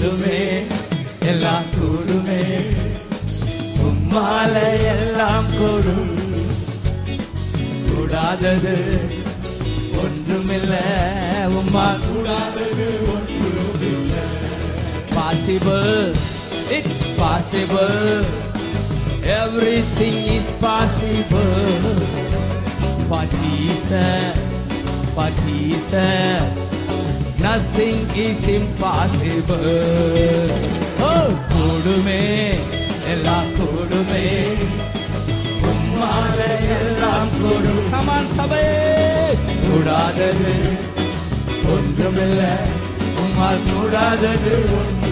கூடுமே, எல்லாம் கூடுமே, உம்மால எல்லாம் கூடும். கூடாதது ஒன்றுமில்ல, உம்மா கூடாதது ஒன்றுமில்ல. Possible, it's possible, everything is possible. For Jesus, for Jesus, nothing is impossible. Oh, கூடுமே, எல்லாம் கூடுமே, உம்மால எல்லாம் கூடும். Come on, சபையே. கூடாதது ஒன்றுமில்லை, உம்மால் கூடாதது ஒன்று.